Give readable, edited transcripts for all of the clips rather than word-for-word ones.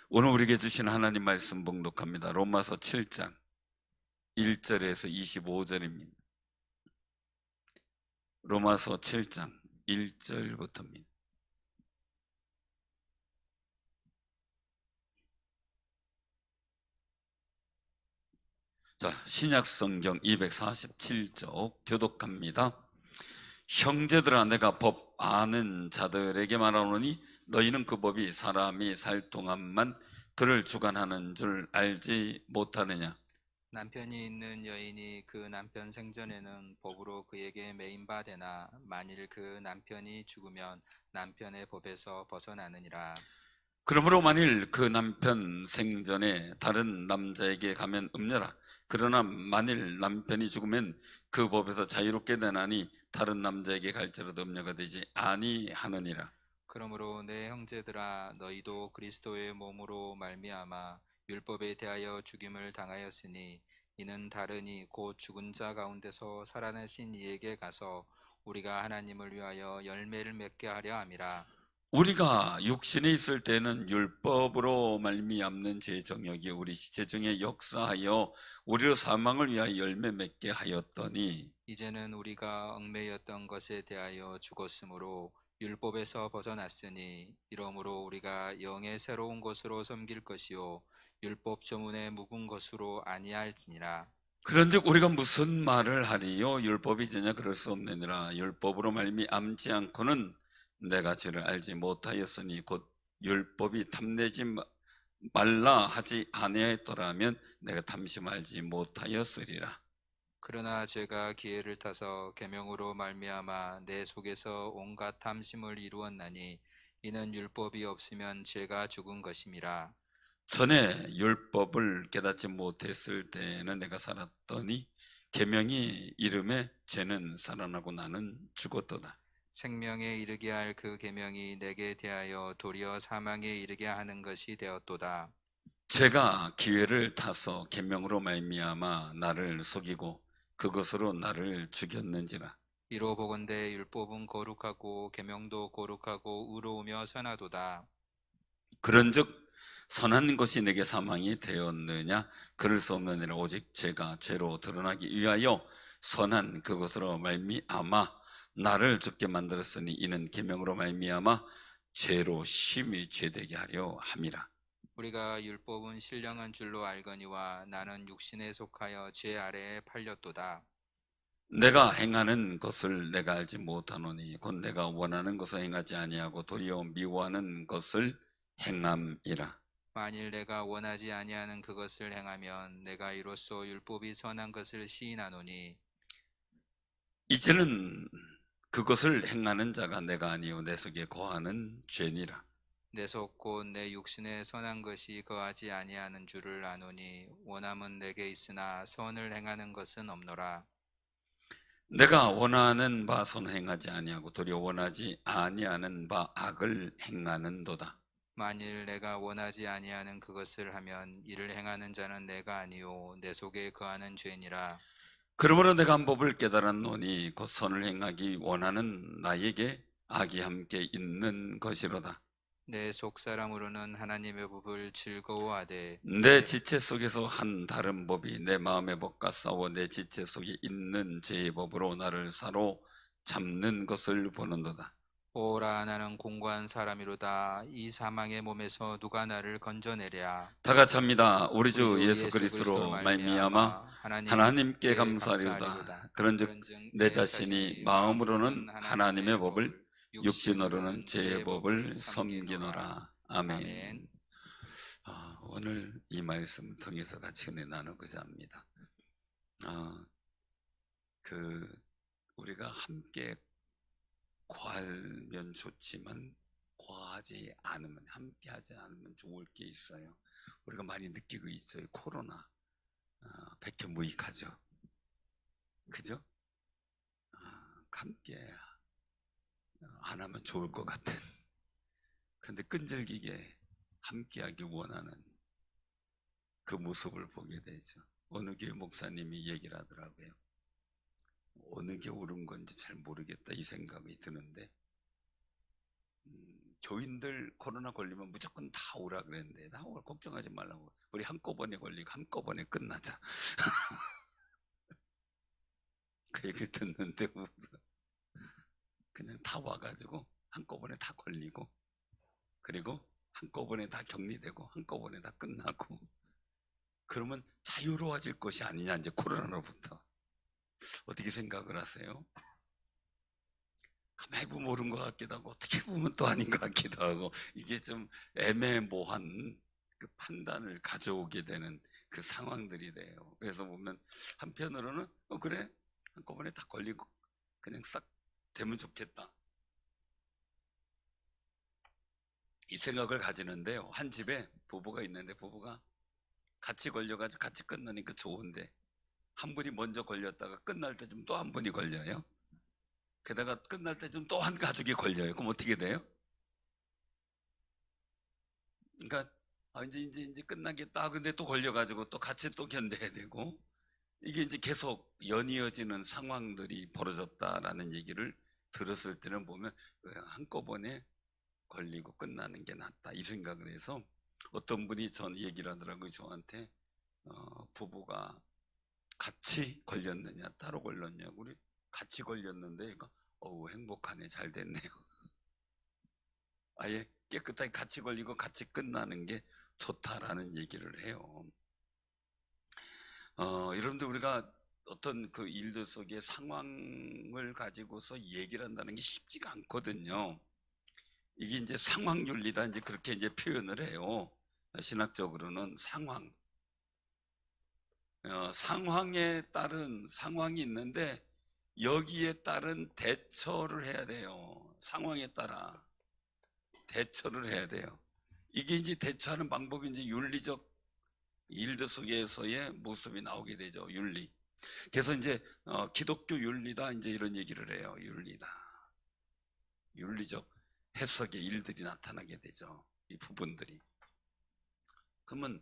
오늘 우리에게 주신 하나님 말씀 봉독합니다. 로마서 7장 1절에서 25절입니다. 로마서 7장 1절부터입니다. 자, 신약성경 247쪽 교독합니다. 형제들아, 내가 법 아는 자들에게 말하노니 너희는 그 법이 사람이 살 동안만 그를 주관하는 줄 알지 못하느냐. 남편이 있는 여인이 그 남편 생전에는 법으로 그에게 매인 바 되나 만일 그 남편이 죽으면 남편의 법에서 벗어나느니라. 그러므로 만일 그 남편 생전에 다른 남자에게 가면 음녀라. 그러나 만일 남편이 죽으면 그 법에서 자유롭게 되나니 다른 남자에게 갈지라도 음녀가 되지 아니하느니라. 그러므로 내 형제들아, 너희도 그리스도의 몸으로 말미암아 율법에 대하여 죽임을 당하였으니 이는 다르니 곧 죽은 자 가운데서 살아나신 이에게 가서 우리가 하나님을 위하여 열매를 맺게 하려 함이라. 우리가 육신에 있을 때는 율법으로 말미암는 제 정욕이 우리 시체 중에 역사하여 우리로 사망을 위하여 열매 맺게 하였더니 이제는 우리가 얽매였던 것에 대하여 죽었으므로 율법에서 벗어났으니 이러므로 우리가 영의 새로운 것으로 섬길 것이요 율법 조문에 묵은 것으로 아니할지니라. 그런즉 우리가 무슨 말을 하리요? 율법이 되냐? 그럴 수 없느니라. 율법으로 말미암지 않고는 내가 죄를 알지 못하였으니 곧 율법이 탐내지 말라 하지 아니하였더라면 내가 탐심 알지 못하였으리라. 그러나 죄가 기회를 타서 계명으로 말미암아 내 속에서 온갖 탐심을 이루었나니 이는 율법이 없으면 죄가 죽은 것임이라. 전에 율법을 깨닫지 못했을 때는 내가 살았더니 계명이 이름에 죄는 살아나고 나는 죽었도다. 생명에 이르게 할 그 계명이 내게 대하여 도리어 사망에 이르게 하는 것이 되었도다. 죄가 기회를 타서 계명으로 말미암아 나를 속이고 그것으로 나를 죽였는지라. 이로 보건대 율법은 거룩하고 계명도 거룩하고 의로우며 선하도다. 그런즉 선한 것이 내게 사망이 되었느냐? 그럴 수 없느니라. 오직 죄가 죄로 드러나기 위하여 선한 그것으로 말미암아 나를 죽게 만들었으니 이는 계명으로 말미암아 죄로 심히 죄되게 하려 함이라. 우리가 율법은 신령한 줄로 알거니와 나는 육신에 속하여 죄 아래에 팔렸도다. 내가 행하는 것을 내가 알지 못하노니 곧 내가 원하는 것을 행하지 아니하고 도리어 미워하는 것을 행함이라. 만일 내가 원하지 아니하는 그것을 행하면 내가 이로써 율법이 선한 것을 시인하노니 이제는 그것을 행하는 자가 내가 아니요 내 속에 거하는 죄니라. 내 속 곧 내 육신에 선한 것이 거하지 아니하는 줄을 아노니 원함은 내게 있으나 선을 행하는 것은 없노라. 내가 원하는 바 선을 행하지 아니하고 도리어 원하지 아니하는 바 악을 행하는도다. 만일 내가 원하지 아니하는 그것을 하면 이를 행하는 자는 내가 아니요 내 속에 거하는 죄니라. 그러므로 내가 한 법을 깨달았노니 곧 선을 행하기 원하는 나에게 악이 함께 있는 것이로다. 내 속 사람으로는 하나님의 법을 즐거워하되 내 지체 속에서 한 다른 법이 내 마음의 법과 싸워 내 지체 속에 있는 죄의 법으로 나를 사로잡는 것을 보는도다. 오라 나는 공고한 사람이로다. 이 사망의 몸에서 누가 나를 건져내랴. 다 같이 합니다. 우리 우리 주 주 예수 예수 그리스도로 그리스도로 말미암아 하나님께 감사하리로다. 그런즉 내 자신이 마음으로는 하나님의 법을 육신으로는 제 법을 섬기노라. 아멘. 아멘. 오늘 이 말씀을 통해서 같이 은혜 나누고자 합니다. 우리가 함께 과하면 좋지만 과하지 않으면, 함께하지 않으면 좋을 게 있어요. 우리가 많이 느끼고 있어요. 코로나 백현무익하죠. 그죠? 함께 안 하면 좋을 것 같은, 그런데 끈질기게 함께하길 원하는 그 모습을 보게 되죠. 어느 교회 목사님이 얘기를 하더라고요. 어느 게 옳은 건지 잘 모르겠다 이 생각이 드는데 교인들 코로나 걸리면 무조건 다 오라 그랬는데 다 오라 걱정하지 말라고. 우리 한꺼번에 걸리고 한꺼번에 끝나자. 그 얘기를 듣는데 그냥 다 와가지고 한꺼번에 다 걸리고 그리고 한꺼번에 다 격리되고 한꺼번에 다 끝나고 그러면 자유로워질 것이 아니냐 이제 코로나로부터. 어떻게 생각을 하세요? 가만히 보면 옳은 것 같기도 하고 어떻게 보면 또 아닌 것 같기도 하고 이게 좀 애매모호한 그 판단을 가져오게 되는 그 상황들이 돼요. 그래서 보면 한편으로는 그래 한꺼번에 다 걸리고 그냥 싹 되면 좋겠다 이 생각을 가지는데요. 한 집에 부부가 있는데 부부가 같이 걸려가지고 같이 끝나니까 좋은데 한 분이 먼저 걸렸다가 끝날 때쯤 또 한 분이 걸려요. 게다가 끝날 때쯤 또 한 가족이 걸려요. 그럼 어떻게 돼요? 그러니까 이제 끝나겠다. 근데 또 걸려가지고 또 같이 또 견뎌야 되고 이게 이제 계속 연이어지는 상황들이 벌어졌다라는 얘기를 들었을 때는 보면 한꺼번에 걸리고 끝나는 게 낫다 이 생각을 해서 어떤 분이 전 얘기를 하더라고요. 저한테 부부가 같이 걸렸느냐 따로 걸렸냐고. 우리 같이 걸렸는데 그러니까 행복하네 잘 됐네요. 아예 깨끗하게 같이 걸리고 같이 끝나는 게 좋다라는 얘기를 해요. 여러분들 우리가 어떤 그 일들 속에 상황을 가지고서 얘기를 한다는 게 쉽지가 않거든요. 이게 이제 상황윤리다 이제 그렇게 이제 표현을 해요. 신학적으로는 상황에 따른 상황이 있는데 여기에 따른 대처를 해야 돼요. 상황에 따라 대처를 해야 돼요. 이게 이제 대처하는 방법이 이제 윤리적 일들 속에서의 모습이 나오게 되죠. 윤리. 그래서 이제 기독교 윤리다 이제 이런 얘기를 해요. 윤리다. 윤리적 해석의 일들이 나타나게 되죠. 이 부분들이. 그러면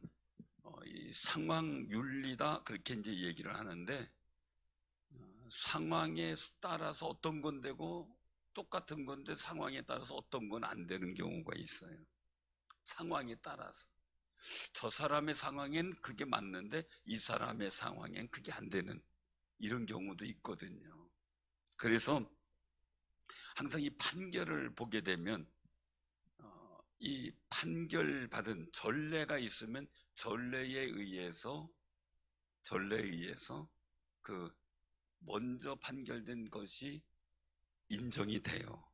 이 상황 윤리다 그렇게 이제 얘기를 하는데 상황에 따라서 어떤 건 되고 똑같은 건데 상황에 따라서 어떤 건 안 되는 경우가 있어요. 상황에 따라서 저 사람의 상황엔 그게 맞는데 이 사람의 상황엔 그게 안 되는 이런 경우도 있거든요. 그래서 항상 이 판결을 보게 되면 이 판결받은 전례가 있으면 전례에 의해서 그 먼저 판결된 것이 인정이 돼요.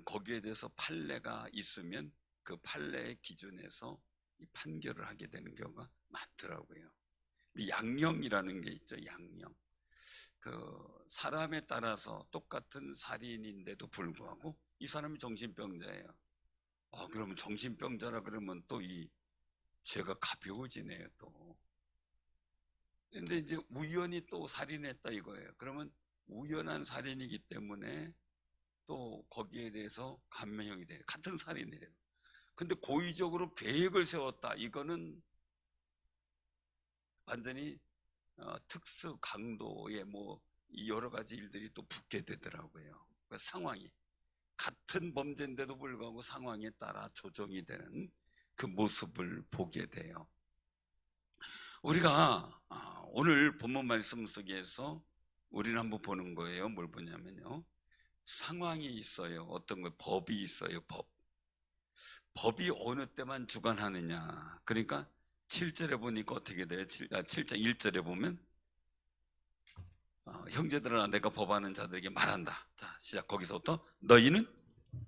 거기에 대해서 판례가 있으면 그 판례의 기준에서 이 판결을 하게 되는 경우가 많더라고요. 양형이라는 게 있죠. 양형. 그 사람에 따라서 똑같은 살인인데도 불구하고 이 사람이 정신병자예요. 그러면 정신병자라 그러면 또 이 죄가 가벼워지네요. 또. 근데 이제 우연히 또 살인했다 이거예요. 그러면 우연한 살인이기 때문에 또 거기에 대해서 감형이 돼요. 같은 살인이래요. 근데 고의적으로 계획을 세웠다. 이거는 완전히 특수 강도의 뭐 여러 가지 일들이 또 붙게 되더라고요. 그 상황이 같은 범죄인데도 불구하고 상황에 따라 조정이 되는 그 모습을 보게 돼요. 우리가 오늘 본문 말씀 속에서 우리는 한번 보는 거예요. 뭘 보냐면요. 상황이 있어요. 어떤 거 법이 있어요. 법이 어느 때만 주관하느냐. 그러니까 7절에 보니까 어떻게 돼요? 7장 1절에 보면 형제들아 내가 법하는 자들에게 말한다. 자 시작. 거기서부터 너희는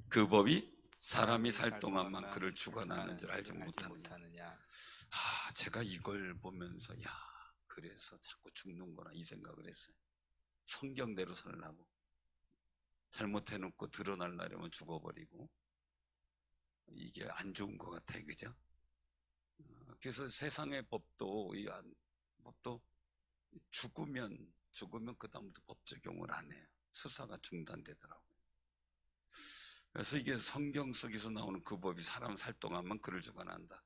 그 법이 사람이 살 동안만 그를 주관하는 줄 알지 못하느냐. 제가 이걸 보면서 그래서 자꾸 죽는구나 이 생각을 했어요. 성경대로 살라고 잘못해놓고 드러나려면 죽어버리고 이게 안 좋은 것 같아요. 그죠? 그래서 세상의 법도 죽으면 그 다음부터 법 적용을 안 해요. 수사가 중단되더라고요. 그래서 이게 성경 속에서 나오는 그 법이 사람 살 동안만 그를 주관한다.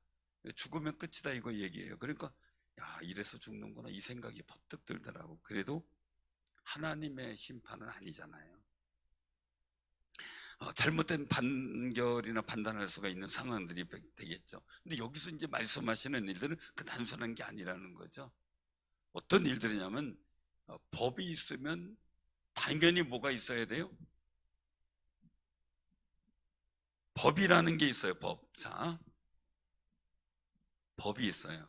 죽으면 끝이다 이거 얘기예요. 그러니까 이래서 죽는구나 이 생각이 퍼뜩 들더라고. 그래도 하나님의 심판은 아니잖아요. 잘못된 판결이나 판단할 수가 있는 상황들이 되겠죠. 근데 여기서 이제 말씀하시는 일들은 그 단순한 게 아니라는 거죠. 어떤 일들이냐면 법이 있으면 당연히 뭐가 있어야 돼요? 법이라는 게 있어요. 법. 자, 법이 있어요.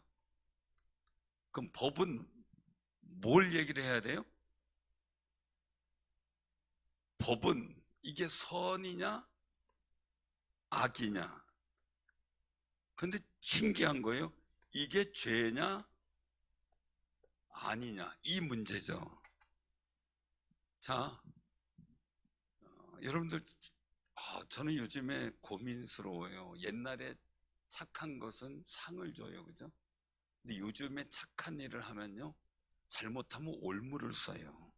그럼 법은 뭘 얘기를 해야 돼요? 법은 이게 선이냐 악이냐. 근데 신기한 거예요. 이게 죄냐 아니냐, 이 문제죠. 자, 여러분들, 저는 요즘에 고민스러워요. 옛날에 착한 것은 상을 줘요, 그죠? 근데 요즘에 착한 일을 하면요, 잘못하면 올무를 써요.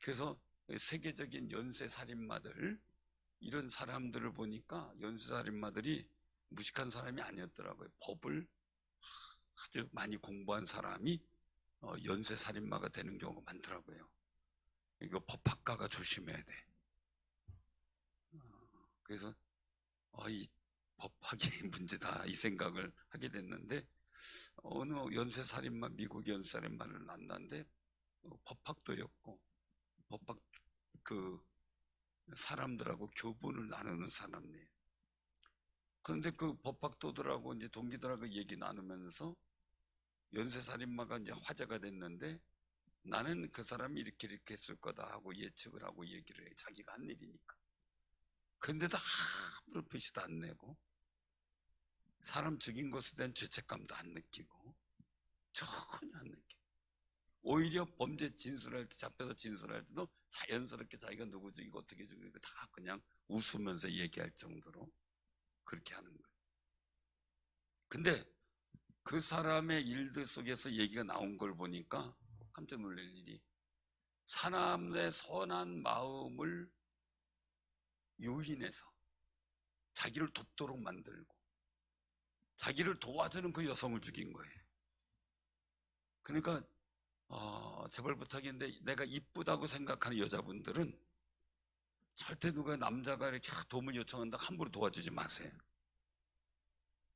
그래서 세계적인 연쇄살인마들, 이런 사람들을 보니까 연쇄살인마들이 무식한 사람이 아니었더라고요. 법을 아주 많이 공부한 사람이 연쇄살인마가 되는 경우가 많더라고요. 이거 법학가가 조심해야 돼. 그래서 이 법학이 문제다, 이 생각을 하게 됐는데, 어느 연쇄살인마, 미국 연쇄살인마를 만났는데 법학도였고, 법학 그 사람들하고 교분을 나누는 사람이에요. 그런데 그 법학도들하고 이제 동기들하고 얘기 나누면서 연쇄살인마가 이제 화제가 됐는데, 나는 그 사람이 이렇게 했을 거다 하고 예측을 하고 얘기를 해. 자기가 한 일이니까. 근데도 아무런 표시도 안 내고, 사람 죽인 것에 대한 죄책감도 안 느끼고, 전혀 안 느끼고, 오히려 범죄 진술할 때, 잡혀서 진술할 때도 자연스럽게 자기가 누구 죽이고 어떻게 죽이고 다 그냥 웃으면서 얘기할 정도로 그렇게 하는 거예요. 근데 그 사람의 일들 속에서 얘기가 나온 걸 보니까 깜짝 놀랄 일이, 사람의 선한 마음을 유인해서 자기를 돕도록 만들고 자기를 도와주는 그 여성을 죽인 거예요. 그러니까 제발 부탁인데, 내가 이쁘다고 생각하는 여자분들은 절대 누가 남자가 이렇게 도움을 요청한다 함부로 도와주지 마세요.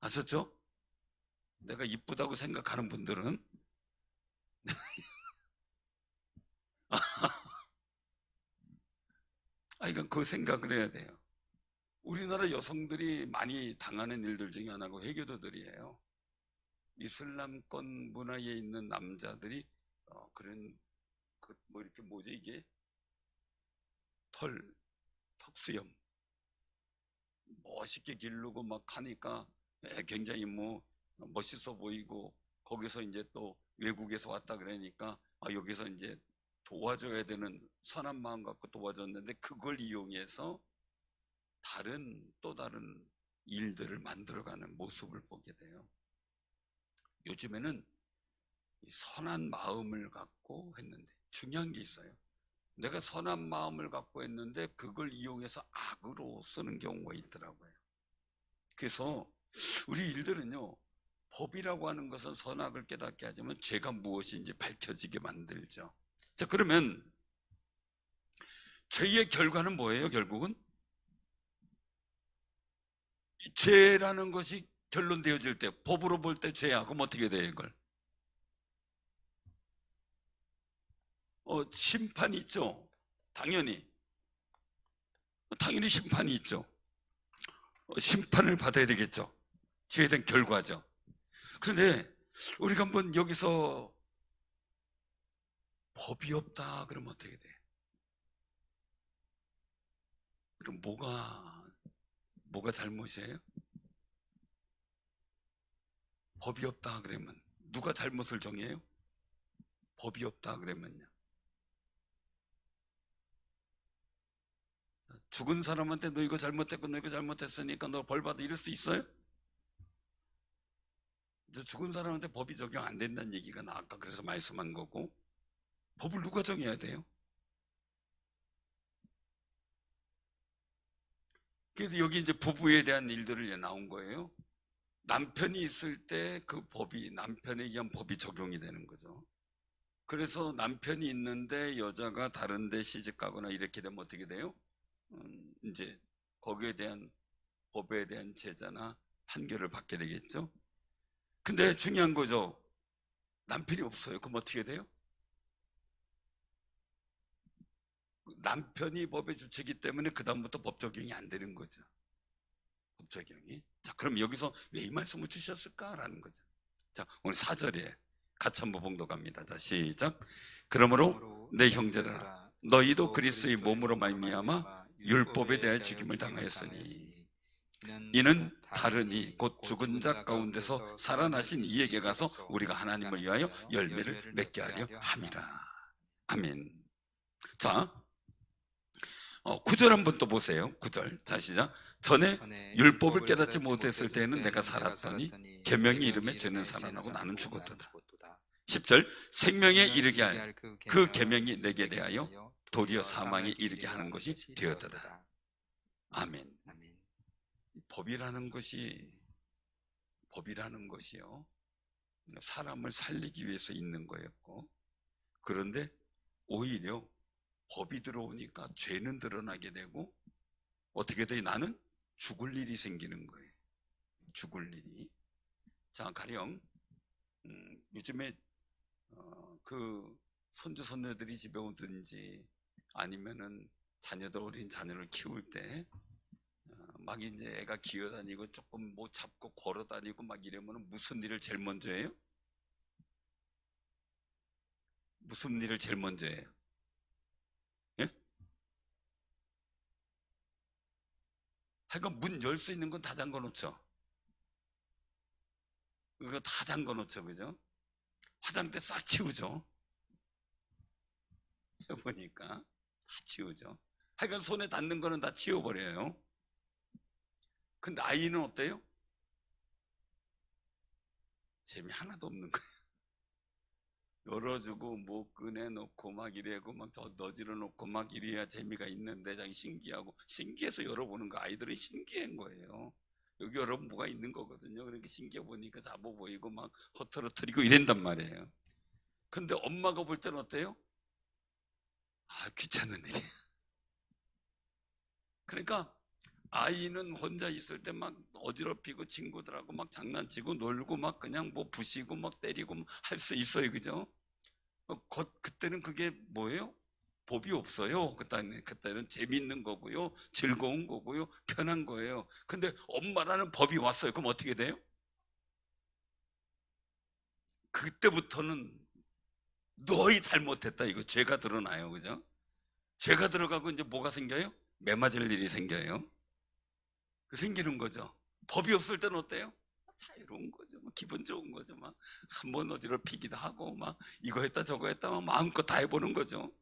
아셨죠? 내가 이쁘다고 생각하는 분들은 그러니까 그 생각을 해야 돼요. 우리나라 여성들이 많이 당하는 일들 중에 하나가 회교도들이에요. 이슬람권 문화에 있는 남자들이 그런 뭐 이렇게 뭐지 이게 턱수염 멋있게 기르고 막 하니까 굉장히 뭐 멋있어 보이고, 거기서 이제 또 외국에서 왔다 그러니까 여기서 이제 도와줘야 되는 선한 마음 갖고 도와줬는데, 그걸 이용해서 또 다른 일들을 만들어가는 모습을 보게 돼요. 요즘에는 선한 마음을 갖고 했는데, 중요한 게 있어요. 내가 선한 마음을 갖고 했는데 그걸 이용해서 악으로 쓰는 경우가 있더라고요. 그래서 우리 일들은요, 법이라고 하는 것은 선악을 깨닫게 하지만 죄가 무엇인지 밝혀지게 만들죠. 자, 그러면 죄의 결과는 뭐예요? 결국은 죄라는 것이 결론되어질 때, 법으로 볼 때 죄야. 그럼 어떻게 돼요, 이걸? 심판이 있죠. 당연히 심판이 있죠. 심판을 받아야 되겠죠. 죄에 대한 결과죠. 그런데 우리가 한번 여기서 법이 없다 그러면 어떻게 돼? 그럼 뭐가 잘못이에요? 법이 없다 그러면 누가 잘못을 정해요? 법이 없다 그러면요. 죽은 사람한테 너 이거 잘못했고 너 이거 잘못했으니까 너 벌 받아, 이럴 수 있어요? 죽은 사람한테 법이 적용 안 된다는 얘기가 나 아까 그래서 말씀한 거고, 법을 누가 정해야 돼요? 그래서 여기 이제 부부에 대한 일들을 나온 거예요. 남편이 있을 때 그 법이, 남편에 의한 법이 적용이 되는 거죠. 그래서 남편이 있는데 여자가 다른 데 시집 가거나 이렇게 되면 어떻게 돼요? 이제 거기에 대한 법에 대한 제자나 판결을 받게 되겠죠. 근데 중요한 거죠. 남편이 없어요. 그럼 어떻게 돼요? 남편이 법의 주체이기 때문에 그 다음부터 법 적용이 안 되는 거죠. 법 적용이. 자, 그럼 여기서 왜 이 말씀을 주셨을까라는 거죠. 자, 오늘 4절에 같이 한번 봉독합니다. 자, 시작. 그러므로 내 형제들아, 너희도 그리스도의 몸으로 말미암아 율법에 대하여 죽임을 당하였으니 이는 다르니 곧 죽은 자 가운데서 살아나신 이에게 가서 우리가 하나님을 위하여 열매를 맺게 하려 함이라. 아멘. 자, 9절 한번 또 보세요. 9절. 자, 시작. 전에 율법을 깨닫지 못했을 때에는 내가 살았더니 계명이 이름에 죄는 살아나고 나는 죽었도다. 10절. 생명에 이르게 할 그 계명이 내게 대하여 도리어 사망에 이르게 하는 것이 되었도다. 아멘. 법이라는 것이요, 사람을 살리기 위해서 있는 거였고, 그런데 오히려 법이 들어오니까 죄는 드러나게 되고 어떻게 돼? 나는 죽을 일이 생기는 거예요. 죽을 일이. 자, 가령 요즘에 그 손주 손녀들이 집에 오든지 아니면은 어린 자녀를 키울 때 막 이제 애가 기어다니고 조금 뭐 잡고 걸어다니고 막 이러면은 무슨 일을 제일 먼저 해요? 무슨 일을 제일 먼저 해요? 예? 하여간 문 열 수 있는 건 다 잠궈 놓죠. 그거 다 잠궈 놓죠, 그죠? 화장대 싹 치우죠. 해보니까 다 치우죠. 하여간 손에 닿는 거는 다 치워버려요. 근데 아이는 어때요? 재미 하나도 없는 거예요. 열어주고 뭐 꺼내놓고 막 이래고 막 너지러 놓고 막 이래야 재미가 있는데 자기 신기해서 열어보는 거. 아이들은 신기한 거예요. 여기 열어보면 뭐가 있는 거거든요. 그러니까 신기해 보니까 잡아 보이고 막 허털허털이고 이런단 말이에요. 근데 엄마가 볼 때는 어때요? 아, 귀찮은 일이야. 그러니까 아이는 혼자 있을 때 막 어지럽히고 친구들하고 막 장난치고 놀고 막 그냥 뭐 부시고 막 때리고 할 수 있어요. 그죠? 그때는 그게 뭐예요? 법이 없어요. 그때는 재밌는 거고요. 즐거운 거고요. 편한 거예요. 근데 엄마라는 법이 왔어요. 그럼 어떻게 돼요? 그때부터는 너희 잘못했다. 이거 죄가 드러나요. 그죠? 죄가 들어가고 이제 뭐가 생겨요? 매맞을 일이 생겨요. 생기는 거죠. 법이 없을 때는 어때요? 자유로운 거죠. 기분 좋은 거죠. 막 한번 어지럽히기도 하고 막 이거 했다 저거 했다 막 마음껏 다 해보는 거죠.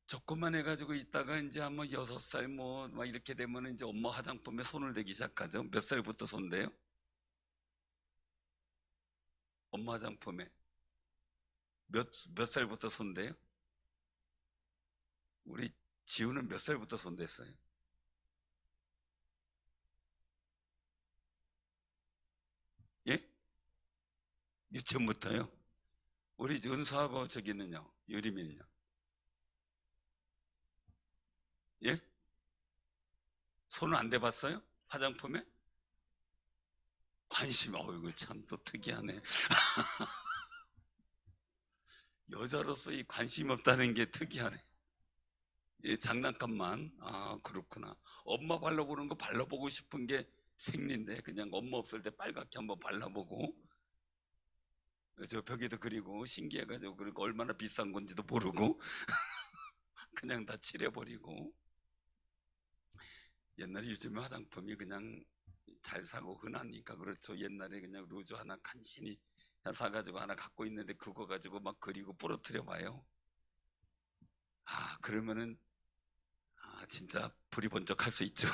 조금만 해가지고 있다가 이제 한번 6살 뭐 막 이렇게 되면 이제 엄마 화장품에 손을 대기 시작하죠. 몇 살부터 손대요? 엄마 화장품에 몇 살부터 손대요? 우리 지우는 몇 살부터 손댔어요? 예? 유치원부터요? 우리 은수하고 저기는요, 유리민요? 예? 손을 안 대봤어요? 화장품에? 이거 참 또 특이하네. 여자로서 이 관심 없다는 게 특이하네. 예, 장난감만. 아, 그렇구나. 엄마 발라보는 거 발라보고 싶은 게 생리인데 그냥 엄마 없을 때 빨갛게 한번 발라보고 저 벽에도 그리고 신기해가지고 그리고 얼마나 비싼 건지도 모르고 그냥 다 칠해버리고. 옛날에 요즘에 화장품이 그냥 잘 사고 흔하니까 그렇죠. 옛날에 그냥 루즈 하나 간신히 사가지고 하나 갖고 있는데 그거 가지고 막 그리고 부러뜨려 봐요. 아, 그러면은 진짜 불이 번쩍할 수 있죠.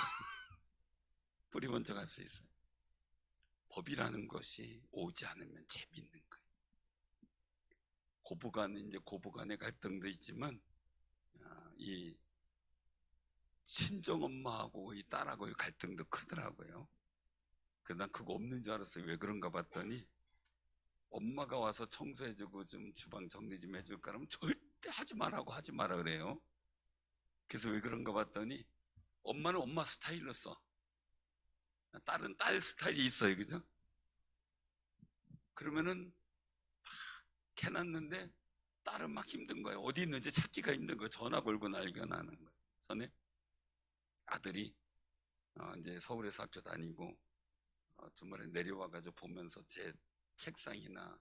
불이 번쩍할 수 있어요. 법이라는 것이 오지 않으면 재밌는 거예요. 고부간의 갈등도 있지만 이 친정 엄마하고 이 딸하고의 갈등도 크더라고요. 난 그거 없는 줄 알았어요. 왜 그런가 봤더니 엄마가 와서 청소해주고 좀 주방 정리 좀 해줄까 그러면 절대 하지 말라고 하지 마라 그래요. 그래서 왜 그런가 봤더니 엄마는 엄마 스타일로 써. 딸은 딸 스타일이 있어요. 그죠? 그러면은 막 해놨는데 딸은 막 힘든 거예요. 어디 있는지 찾기가 힘든 거예요. 전화 걸고 난리가 나는 거예요. 전에 아들이 이제 서울에서 학교 다니고 주말에 내려와가지고 보면서 제 책상이나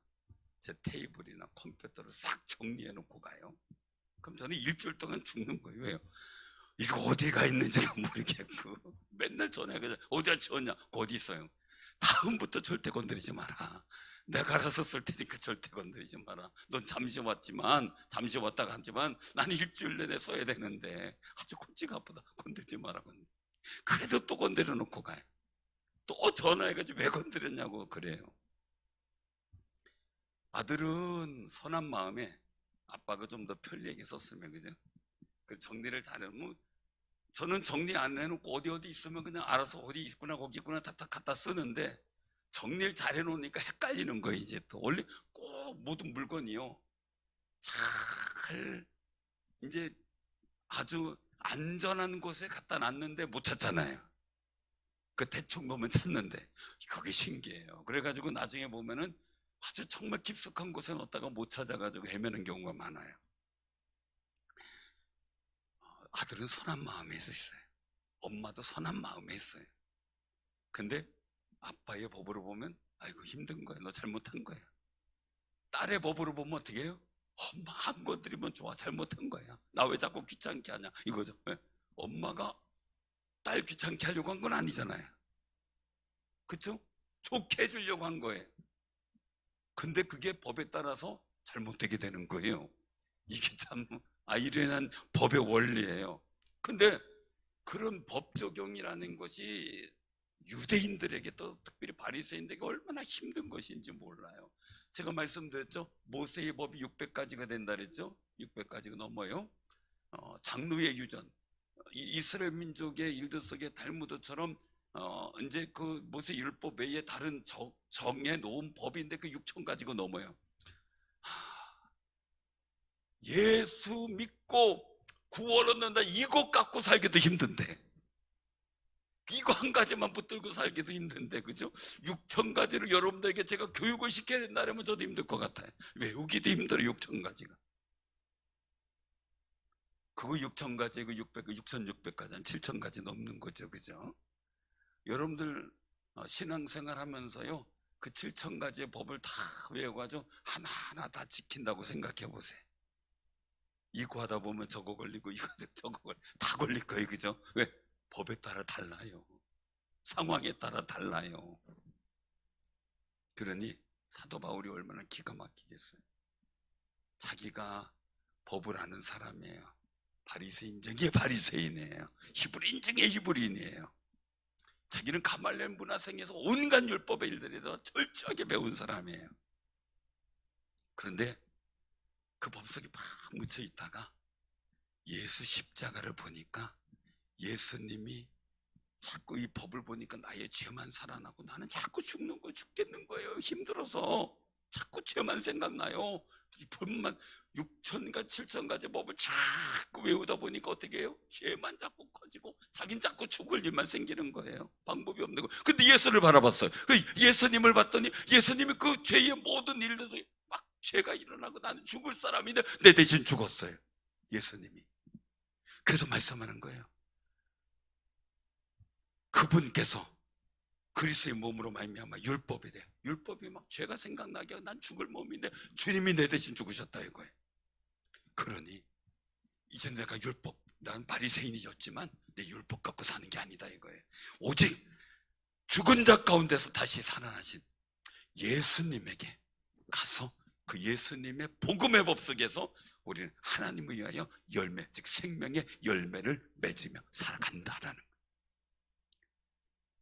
제 테이블이나 컴퓨터를 싹 정리해 놓고 가요. 그럼 저는 일주일 동안 죽는 거예요. 왜요? 이거 어디 가 있는지도 모르겠고 맨날 전화해서 어디다 치웠냐? 어디 있어요? 다음부터 절대 건드리지 마라. 내가 알아서 쓸 테니까 절대 건드리지 마라. 넌 잠시 왔다가 하지만 나는 일주일 내내 써야 되는데 아주 콧지가 아프다. 건들지 마라. 그래도 또 건드려 놓고 가요. 또 전화해가지고 왜 건드렸냐고 그래요. 아들은 선한 마음에 아빠가 좀 더 편리하게 썼으면, 그죠? 그 정리를 잘하면, 저는 정리 안 해놓고 어디 있으면 그냥 알아서 어디 있구나 거기 있구나 다 갖다 쓰는데, 정리를 잘 해놓으니까 헷갈리는 거예요. 이제 또 원래 꼭 모든 물건이요 잘 이제 아주 안전한 곳에 갖다 놨는데 못 찾잖아요. 그 대충 놓으면 찾는데 그게 신기해요. 그래가지고 나중에 보면은 아주 정말 깊숙한 곳에 넣었다가 못 찾아가지고 헤매는 경우가 많아요. 아들은 선한 마음에 있어요. 엄마도 선한 마음에 있어요. 근데 아빠의 법으로 보면 아이고 힘든 거야. 너 잘못한 거야. 딸의 법으로 보면 어떻게 해요? 엄마 한 건드리면 좋아. 잘못한 거야. 나 왜 자꾸 귀찮게 하냐 이거죠. 왜? 엄마가 딸 귀찮게 하려고 한 건 아니잖아요. 그렇죠? 좋게 해주려고 한 거예요. 근데 그게 법에 따라서 잘못되게 되는 거예요. 이게 참 아이러니한 법의 원리예요. 근데 그런 법 적용이라는 것이 유대인들에게 또 특별히 바리새인들에게 얼마나 힘든 것인지 몰라요. 제가 말씀드렸죠. 모세의 법이 600가지가 된다 그랬죠. 600가지가 넘어요. 장로의 유전, 이스라엘 민족의 일들 속에 달무드처럼 이제 그 모세 율법 외에 다른 정해 놓은 법인데 그 6,000가지가 넘어요. 예수 믿고 구원 얻는다 이거 갖고 살기도 힘든데, 이거 한 가지만 붙들고 살기도 힘든데, 그죠? 6,000가지를 여러분들에게 제가 교육을 시켜야 된다면 저도 힘들 것 같아요. 외우기도 힘들어요. 6,000가지가. 그거 6,000가지, 그 6,600가지, 한 7,000가지 넘는 거죠. 그죠? 여러분들 신앙생활 하면서요, 그 7,000가지의 법을 다 외워가지고 하나하나 다 지킨다고 생각해 보세요. 이거 하다 보면 저거 걸리고 이거 저거 다 걸릴 거예요. 그죠? 왜? 법에 따라 달라요. 상황에 따라 달라요. 그러니 사도 바울이 얼마나 기가 막히겠어요. 자기가 법을 아는 사람이에요. 바리새인 중에 바리새인이에요. 히브리인 중에 히브리인이에요. 자기는 가말리엘 문화생에서 온갖 율법의 일들에 대해서 철저하게 배운 사람이에요. 그런데 그 법 속에 막 묻혀 있다가 예수 십자가를 보니까 예수님이 자꾸 이 법을 보니까 나의 죄만 살아나고 나는 자꾸 죽겠는 거예요. 힘들어서 자꾸 죄만 생각나요. 이 법만 6,000가지 7,000가지 법을 자꾸 외우다 보니까 어떻게 해요? 죄만 자꾸 커지고 자긴 자꾸 죽을 일만 생기는 거예요. 방법이 없는 거예요. 근데 예수를 바라봤어요. 예수님을 봤더니 예수님이 그 죄의 모든 일들 속에 막 죄가 일어나고 나는 죽을 사람인데 내 대신 죽었어요. 예수님이. 그래서 말씀하는 거예요. 그분께서 그리스도의 몸으로 말미암아 율법이 돼. 율법이 막 죄가 생각나게 난 죽을 몸인데 주님이 내 대신 죽으셨다 이거예요. 그러니 이제 내가 난 바리새인이었지만 내 율법 갖고 사는 게 아니다 이거예요. 오직 죽은 자 가운데서 다시 살아나신 예수님에게 가서 그 예수님의 복음의 법 속에서 우리는 하나님을 위하여 열매, 즉 생명의 열매를 맺으며 살아간다라는 거예요.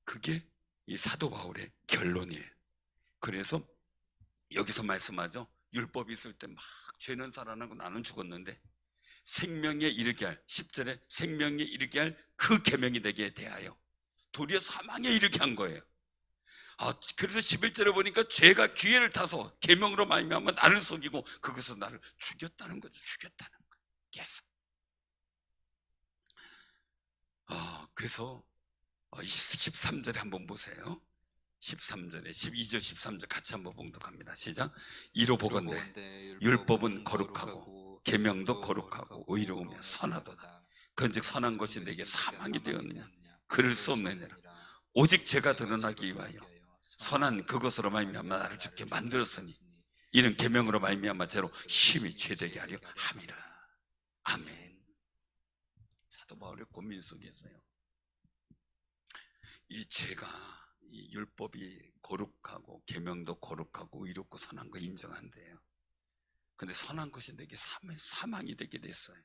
그게 이 사도 바울의 결론이에요. 그래서 여기서 말씀하죠. 율법이 있을 때 막 죄는 살아나고 나는 죽었는데 생명에 이르게 할 10절에 생명에 이르게 할 그 계명이 내게 대하여 도리어 사망에 이르게 한 거예요. 그래서 11절에 보니까 죄가 기회를 타서 계명으로 말미암아 나를 속이고 그것은 나를 죽였다는 거죠. 죽였다는 거예요. 계속. 그래서 13절에 한번 보세요. 13절에 12절 13절 같이 한번 봉독합니다. 시작. 이로 보건대 율법은 거룩하고 계명도 거룩하고 의로우며 선하도다. 그런즉 선한 것이 내게 사망이 되었느냐? 그럴 수 없느니라. 오직 죄가 드러나기 위하여 선한 그것으로 말미암아 나를 죽게 만들었으니 이는 계명으로 말미암아 죄로 심히 죄되게 하려 함이라. 아멘. 사도 바울의 고민 속에서요, 이 죄가, 이 율법이 거룩하고 계명도 거룩하고 의롭고 선한 거 인정한대요. 근데 선한 것이 내게 사망이 되게 됐어요.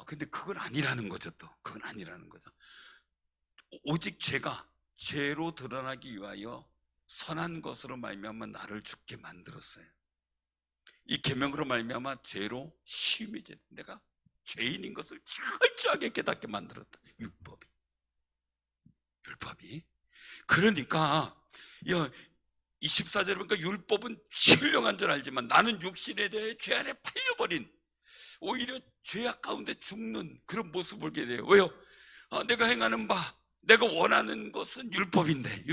근데 그건 아니라는 거죠. 또 그건 아니라는 거죠. 오직 죄가 죄로 드러나기 위하여 선한 것으로 말미암아 나를 죽게 만들었어요. 이 계명으로 말미암아 죄로 심히 내가 죄인인 것을 철저하게 깨닫게 만들었다. 율법이. 그러니까 24절에 보니까 율법은 신령한 줄 알지만 나는 육신에 대해 죄 아래 팔려버린, 오히려 죄악 가운데 죽는 그런 모습을 보게 돼요. 왜요? 내가 행하는 바, 내가 원하는 것은 율법인데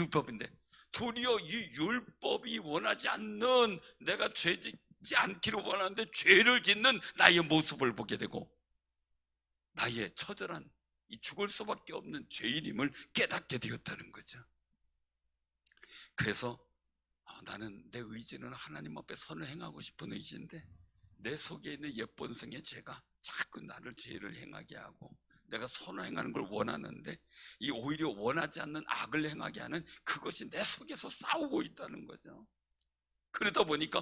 도리어 이 율법이 원하지 않는, 내가 죄 짓지 않기를 원하는데 죄를 짓는 나의 모습을 보게 되고, 나의 처절한 이 죽을 수밖에 없는 죄인임을 깨닫게 되었다는 거죠. 그래서 나는 내 의지는 하나님 앞에 선을 행하고 싶은 의지인데 내 속에 있는 옛본성의 죄가 자꾸 나를 죄를 행하게 하고, 내가 선을 행하는 걸 원하는데 이 오히려 원하지 않는 악을 행하게 하는 그것이 내 속에서 싸우고 있다는 거죠. 그러다 보니까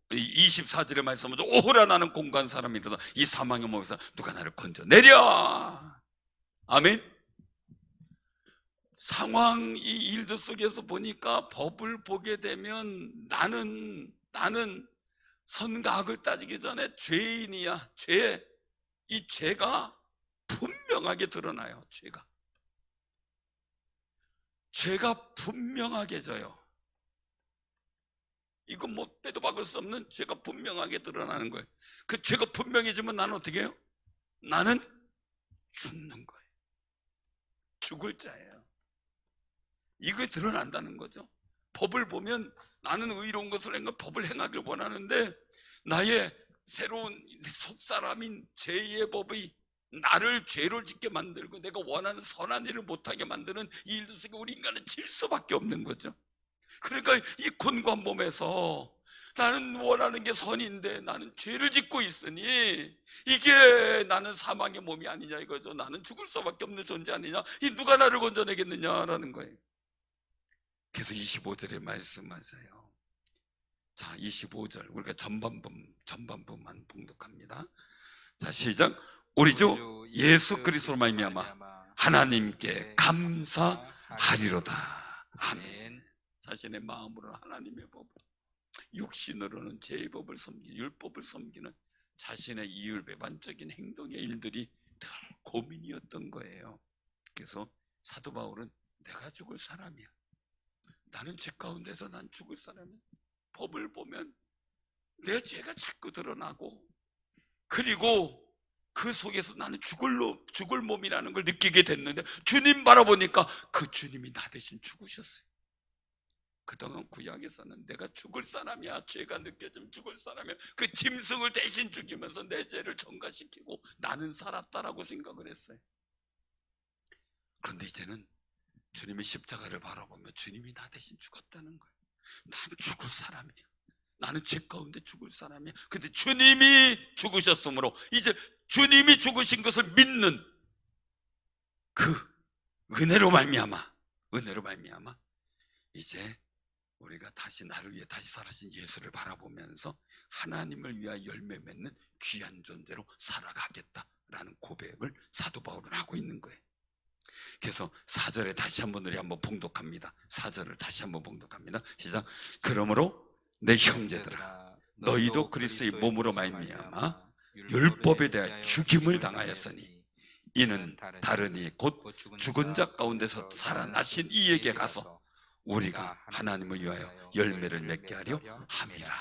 24절의 말씀은 오호라 나는 공고한 사람이로다. 이 사망의 몸에서 누가 나를 건져내랴. 아멘. 상황, 이 일들 속에서 보니까 법을 보게 되면 나는 선과 악을 따지기 전에 죄인이야. 이 죄가 분명하게 드러나요. 죄가 분명하게 져요. 이건 뭐 빼도 박을 수 없는 죄가 분명하게 드러나는 거예요. 그 죄가 분명해지면 나는 어떻게 해요? 나는 죽는 거예요. 죽을 자예요. 이게 드러난다는 거죠. 법을 보면 나는 의로운 것을 법을 행하길 원하는데 나의 새로운 속사람인 죄의 법이 나를 죄를 짓게 만들고 내가 원하는 선한 일을 못하게 만드는 이 일들 속에 우리 인간은 질 수밖에 없는 거죠. 그러니까 이 곤고한 몸에서 나는 원하는 게 선인데 나는 죄를 짓고 있으니 이게 나는 사망의 몸이 아니냐 이거죠. 나는 죽을 수밖에 없는 존재 아니냐, 이 누가 나를 건져내겠느냐라는 거예요. 그래서 25절에 말씀하세요. 자, 25절 우리가 전반부만 봉독합니다. 자, 시작. 우리 주 예수 그리스도로 말미암아 하나님께 감사하리로다. 아멘. 자신의 마음으로 하나님의 법을, 육신으로는 죄의 법을 섬기는, 율법을 섬기는 자신의 이율배반적인 행동의 일들이 늘 고민이었던 거예요. 그래서 사도 바울은 내가 죽을 사람이야. 나는 죄 가운데서 난 죽을 사람이야. 법을 보면 내 죄가 자꾸 드러나고, 그리고 그 속에서 나는 죽을 몸이라는 걸 느끼게 됐는데 주님 바라보니까 그 주님이 나 대신 죽으셨어요. 그동안 구약에서는 내가 죽을 사람이야, 죄가 느껴지면 죽을 사람이야, 그 짐승을 대신 죽이면서 내 죄를 전가시키고 나는 살았다라고 생각을 했어요. 그런데 이제는 주님의 십자가를 바라보며 주님이 나 대신 죽었다는 거예요. 난 죽을 사람이야. 나는 죄 가운데 죽을 사람이야. 근데 주님이 죽으셨으므로 이제 주님이 죽으신 것을 믿는 그 은혜로 말미암아 이제 우리가 다시 나를 위해 다시 살아신 예수를 바라보면서 하나님을 위하여 열매 맺는 귀한 존재로 살아가겠다라는 고백을 사도 바울은 하고 있는 거예요. 그래서 4절에 다시 한번 우리 한번 봉독합니다. 4절을 다시 한번 봉독합니다. 시작. 그러므로 내 형제들아 너희도 그리스도의 몸으로 말미암아 율법에 대하여 죽임을 당하였으니 이는 다른 이 곧 죽은 자 가운데서 살아나신 이에게 가서 우리가 하나님을 위하여 열매를 맺게 하려 함이라.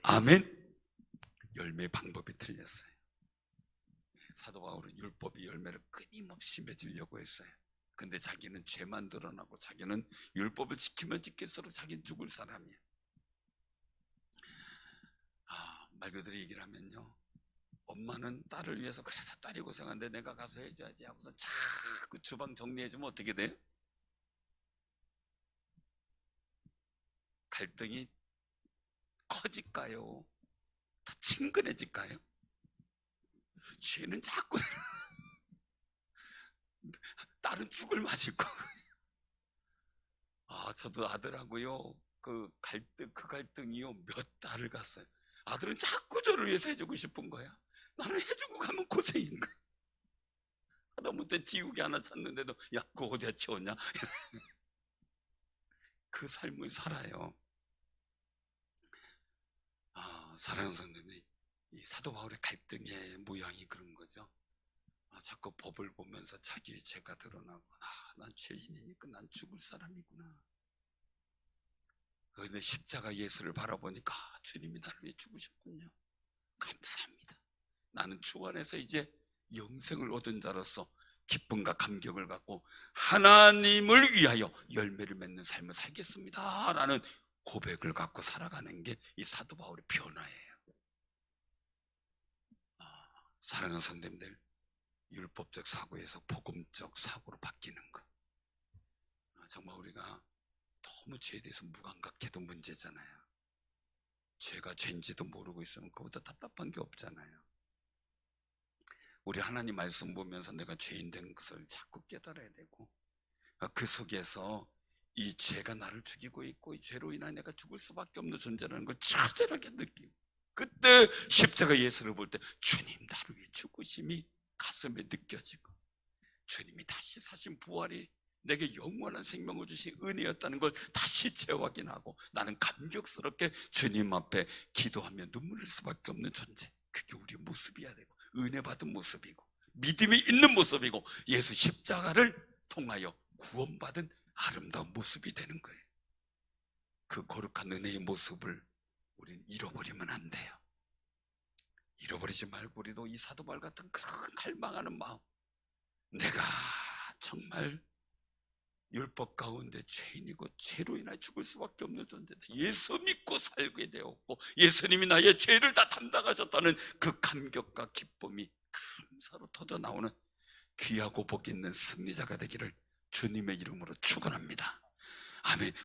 아멘. 열매의 방법이 틀렸어요. 사도 바울은 율법의 열매를 끊임없이 맺으려고 했어요. 근데 자기는 죄만 드러나고 자기는 율법을 지키면 지킬수록 자기는 죽을 사람이에요. 말 그대로 얘기를 하면요, 엄마는 딸을 위해서 그래서 딸이 고생한데 내가 가서 해줘야지 하고서 자꾸 주방 정리해주면 어떻게 돼요? 갈등이 커질까요? 더 친근해질까요? 죄는 자꾸 딸은 죽을 맛일 거거든요. 저도 아들하고요, 그 갈등이요, 몇 달을 갔어요. 아들은 자꾸 저를 위해서 해주고 싶은 거야. 나는 해주고 가면 고생인 거야. 하다못해 지우개 하나 찾는데도 야, 그거 어디다 치웠냐? 그 삶을 살아요. 사랑하는 성도님, 이 사도 바울의 갈등의 모양이 그런 거죠. 자꾸 법을 보면서 자기의 죄가 드러나고, 난 죄인이니까 난 죽을 사람이구나. 그런데 십자가 예수를 바라보니까 주님이 나를 위해 죽으셨군요. 감사합니다. 나는 주 안에서 이제 영생을 얻은 자로서 기쁨과 감격을 갖고 하나님을 위하여 열매를 맺는 삶을 살겠습니다 라는 고백을 갖고 살아가는 게 이 사도 바울의 변화예요. 사랑하는 성도님들, 율법적 사고에서 복음적 사고로 바뀌는 것, 정말 우리가 너무 죄에 대해서 무감각해도 문제잖아요. 죄가 죄인지도 모르고 있으면 그보다 답답한 게 없잖아요. 우리 하나님 말씀 보면서 내가 죄인 된 것을 자꾸 깨달아야 되고, 그 속에서 이 죄가 나를 죽이고 있고 이 죄로 인하여 내가 죽을 수밖에 없는 존재라는 걸 처절하게 느끼고, 그때 십자가 예수를 볼 때 주님 나를 위해 죽으심이 가슴에 느껴지고, 주님이 다시 사신 부활이 내게 영원한 생명을 주신 은혜였다는 걸 다시 재확인하고, 나는 감격스럽게 주님 앞에 기도하며 눈물 흘릴 수밖에 없는 존재, 그게 우리의 모습이어야 되고, 은혜 받은 모습이고 믿음이 있는 모습이고 예수 십자가를 통하여 구원받은 아름다운 모습이 되는 거예요. 그 거룩한 은혜의 모습을 우리는 잃어버리면 안 돼요. 잃어버리지 말고 우리도 이 사도 바울 같은 그런 갈망하는 마음, 내가 정말 율법 가운데 죄인이고 죄로 인하여 죽을 수밖에 없는 존재다, 예수 믿고 살게 되었고 예수님이 나의 죄를 다 담당하셨다는 그 감격과 기쁨이 감사로 터져 나오는 귀하고 복 있는 승리자가 되기를 주님의 이름으로 축원합니다. 아멘.